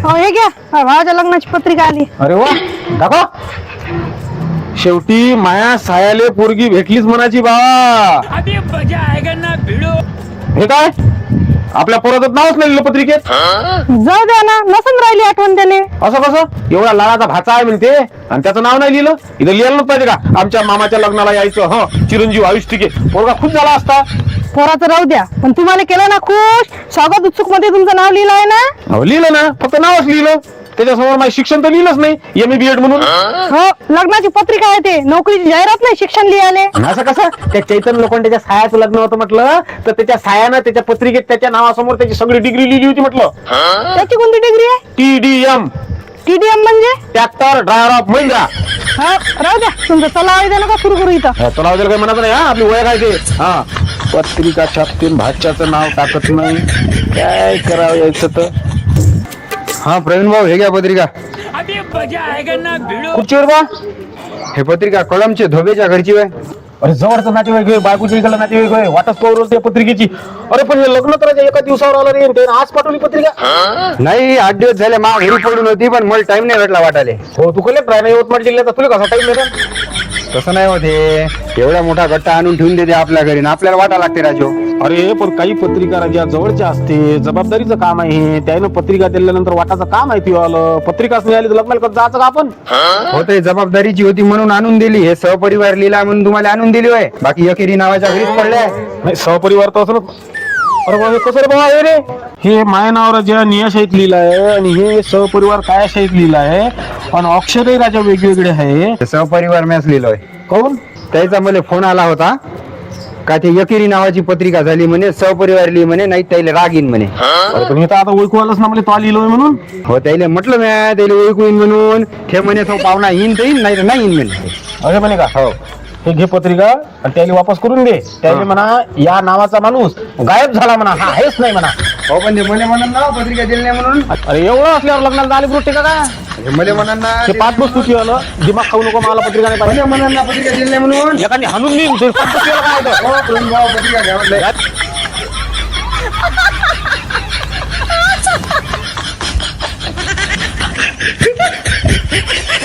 हे घ्या भावाच्या लग्नाची पत्रिका आली. अरे वा दाखव. शेवटी माया सायाले पोरगी भेटलीच म्हणाची बाबा. हे काय आपल्या पोराचं नावच नाही लिहिलं पत्रिकेत. जाऊ द्या ना, नसून राहिली आठवण त्याने. असं कसं? एवढा लाडाचा भाचा आहे म्हणते आणि त्याचं नाव नाही लिहिलं. इथं लिहायला नव्हतं पाहिजे का आमच्या मामाच्या लग्नाला यायचं? हो चिरंजीव आयुष टिके पोरगा खूप झाला असता. पोराचं राहू द्या, पण तुम्हाला केलं ना खुश. स्वागत उत्सुक मध्ये तुमचं नाव लिहिलं आहे ना. अहो लिहिलं ना, फक्त नावच लिहिलं. त्याच्यासमोर माझं शिक्षण तर लिहिलंच नाही. MA B.Ed म्हणून. हो लग्नाची पत्रिका आहे ते, नोकरीची जाहिरात नाही, शिक्षण लिहायले. असं कसं? त्या चैतन्य लोखंडेच्या सायाचं लग्न होतं म्हटलं, तर त्याच्या सायानं त्याच्या पत्रिकेत त्याच्या नावासमोर त्याची सगळी डिग्री लिहिली होती म्हटलं. त्याची कोणती डिग्री आहे? TDM TDM म्हणजे? Tractor driver of Mahindra. हा राहू द्या, तुमचं चला द्या नका सुरू करू इथं. तुला वगैरे काही म्हणत नाही. हा आपली वय काय ते. हा पत्रिका छापतीन भाच्याचं नाव टाकत नाही. काय करावं यायचं तर. हा प्रवीण भाऊ, हे घ्या पत्रिका. कुठची बा? हे पत्रिका कळमचे धोबेच्या घरची वय. अरे जवळचं नातेवाईक आहे, बायकोच्या इकडलं नातेवाईक आहे. वाटच पाहू त्या पत्रिकेची. अरे पण हे लग्न तर एका दिवसावर आलं रे. त्यानं आज पाठवली पत्रिका. नाही 8 दिवस झाले मा घरी पडून होती, पण मला टाइम नाही भेटला वाटाले. हो तू कलेक्टर आहे ना यवतमाळ जिल्ह्याचा, तुला कसा टाइम भेटेल? तसं नाही होते, एवढा मोठा गट्टा आणून ठेवून देते आपल्या घरी ना आपल्याला वाटा लागते राजो. अरे पण काही पत्रिका राजा जवळच्या असते, जबाबदारीचं काम आहे. त्यानं पत्रिका दिल्यानंतर वाटाचं काम आहे. ती आलं पत्रिकाच नाही आली तर लग्नाला जायचं का आपण? होते जबाबदारीची होती म्हणून आणून दिली. हे सहपरिवार लिहिला म्हणून तुम्हाला आणून दिली होय. बाकी एकेरी नावाच्या घरीच पडल्या. नाही सहपरिवार तर असं. अरे बाबा कसं रे बाबा रे, हे माया नाव राजा नियाशाहीत लिहिलं आहे आणि हे सहपरिवार कायाशाहीत लिहिलं आहे आणि अक्षरही राजा वेगवेगळे आहे. हे सहपरिवार मॅच लिहिलोय. काऊन? त्याचा मला फोन आला होता का ते एकेरी नावाची पत्रिका झाली म्हणे, सहपरिवार लिहि म्हणे, नाही त्याला राग येईन म्हणे. अरे पण हे तर आता ओळखू आलंच ना मला, तो लिहिलोय म्हणून. हो त्याला म्हटलं म्या त्याला ओळखू येईन म्हणून. ते म्हणे तो पाहुणा येईन तर येईन, नाही तर नाही येईन म्हणे. अरे म्हणे का? हो हे घे पत्रिका आणि त्याला वापस करून दे. त्याने म्हणा या नावाचा माणूस गायब झाला म्हणा, हा हेच नाही म्हणा. हो पण ते मले म्हणून ना पत्रिका दिली नाही म्हणून. अरे एवढं असल्यावर लग्नाला झाली गोष्ट का काय? हे मले म्हणून ना ते 5 वस्तू आलं दिमाग खाऊ नको, मला पत्रिका नाही पाहिजे. म्हणून ना पत्रिका दिली नाही म्हणून. एखादी हाणून मी काय होतं? हो प्रवीण भाऊ, पत्रिका घ्या म्हटलं.